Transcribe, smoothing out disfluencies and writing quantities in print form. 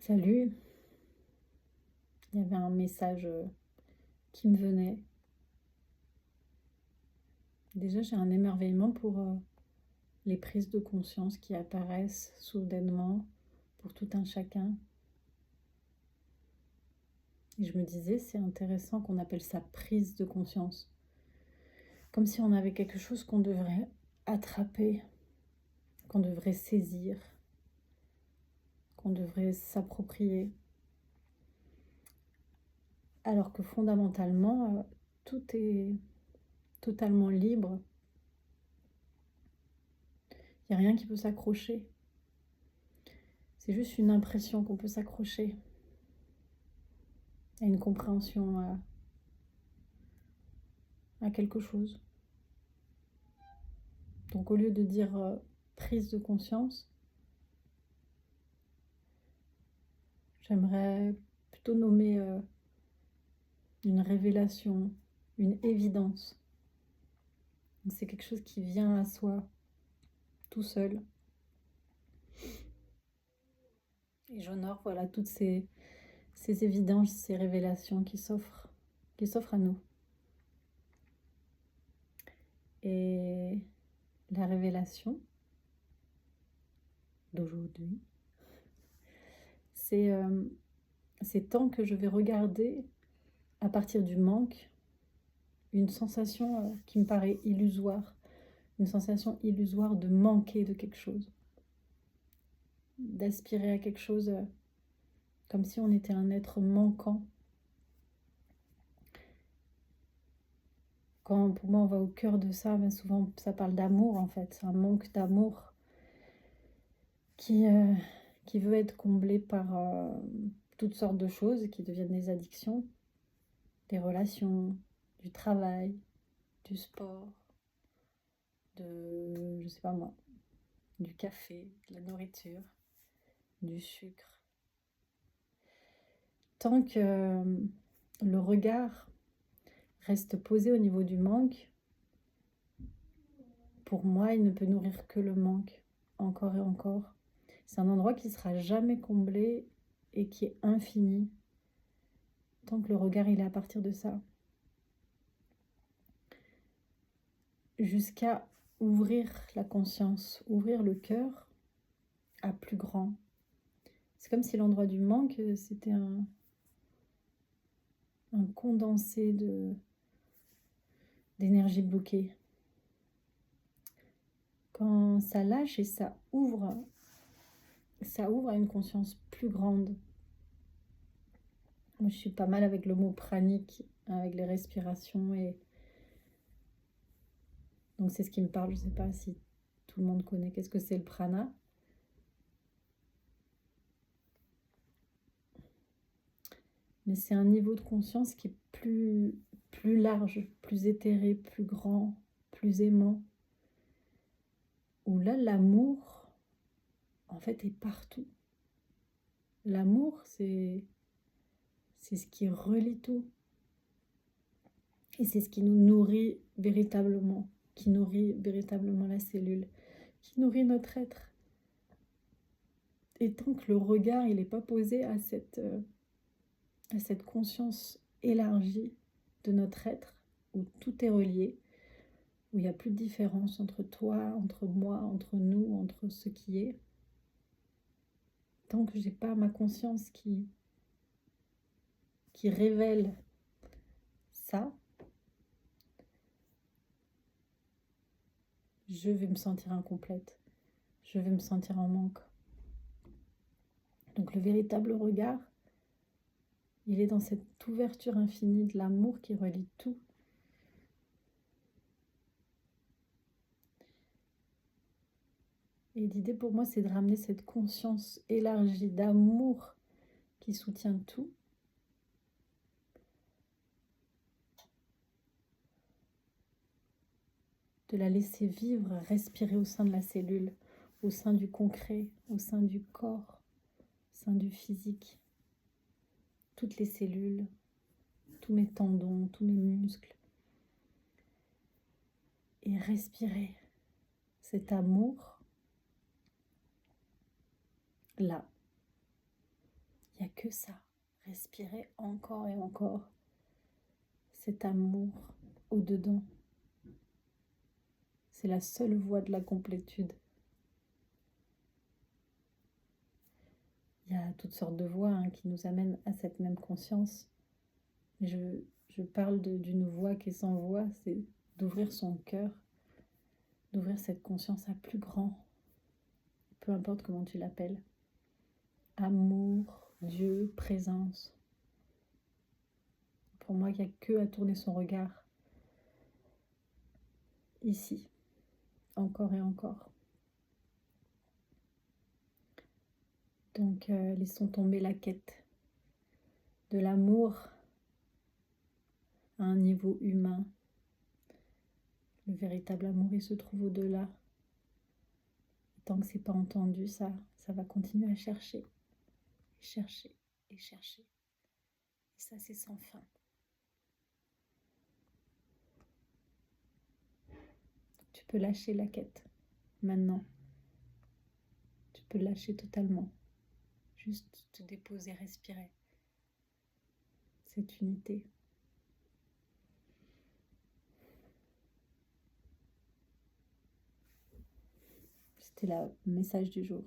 Salut, il y avait un message qui me venait. Déjà, j'ai un émerveillement pour les prises de conscience qui apparaissent soudainement pour tout un chacun. Et je me disais, c'est intéressant qu'on appelle ça prise de conscience. Comme si on avait quelque chose qu'on devrait attraper, qu'on devrait saisir, qu'on devrait s'approprier. Alors que fondamentalement, tout est totalement libre. Il n'y a rien qui peut s'accrocher. C'est juste une impression qu'on peut s'accrocher à une compréhension, à quelque chose. Donc au lieu de dire prise de conscience, j'aimerais plutôt nommer une révélation, une évidence. C'est quelque chose qui vient à soi tout seul. Et j'honore voilà, toutes ces évidences, ces révélations qui s'offrent à nous. Et la révélation d'aujourd'hui, c'est tant que je vais regarder à partir du manque une sensation qui me paraît illusoire, une sensation illusoire de manquer de quelque chose, d'aspirer à quelque chose comme si on était un être manquant. Quand pour moi on va au cœur de ça, ben souvent ça parle d'amour en fait, c'est un manque d'amour qui veut être comblé par toutes sortes de choses qui deviennent des addictions, des relations, du travail, du sport, je sais pas moi, du café, de la nourriture, du sucre. Tant que le regard reste posé au niveau du manque, pour moi, il ne peut nourrir que le manque, encore et encore. C'est un endroit qui ne sera jamais comblé et qui est infini, tant que le regard il est à partir de ça. Jusqu'à ouvrir la conscience, ouvrir le cœur à plus grand. C'est comme si l'endroit du manque, c'était un condensé d'énergie bloquée. Quand ça lâche et ça ouvre à une conscience plus grande. Moi, je suis pas mal avec le mot pranique, avec les respirations. Et donc, c'est ce qui me parle. Je ne sais pas si tout le monde connaît. Qu'est-ce que c'est le prana? Mais c'est un niveau de conscience qui est plus large, plus éthéré, plus grand, plus aimant. Où là, l'amour, en fait, est partout. L'amour, c'est ce qui relie tout. Et c'est ce qui nous nourrit véritablement, qui nourrit véritablement la cellule, qui nourrit notre être. Et tant que le regard il n'est pas posé à cette conscience élargie de notre être, où tout est relié, où il n'y a plus de différence entre toi, entre moi, entre nous, entre ce qui est, tant que j'ai pas ma conscience qui révèle ça, je vais me sentir incomplète, je vais me sentir en manque. Donc le véritable regard, il est dans cette ouverture infinie de l'amour qui relie tout. Et l'idée pour moi, c'est de ramener cette conscience élargie d'amour qui soutient tout. De la laisser vivre, respirer au sein de la cellule, au sein du concret, au sein du corps, au sein du physique. Toutes les cellules, tous mes tendons, tous mes muscles. Et respirer cet amour là. que ça. Respirez encore et encore cet amour au-dedans. C'est la seule voie de la complétude. Il y a toutes sortes de voies qui nous amènent à cette même conscience. Mais je parle d'une voie qui est sans voie, c'est d'ouvrir son cœur, d'ouvrir cette conscience à plus grand, peu importe comment tu l'appelles. Amour, Dieu, présence. Pour moi, il n'y a que à tourner son regard ici, encore et encore. Donc, laissons tomber la quête de l'amour à un niveau humain. Le véritable amour, il se trouve au-delà. Tant que c'est pas entendu, ça va continuer à chercher, et chercher, et chercher. Et ça, c'est sans fin. Tu peux lâcher la quête, maintenant. Tu peux lâcher totalement. Juste te déposer, respirer. Cette unité. C'était le message du jour.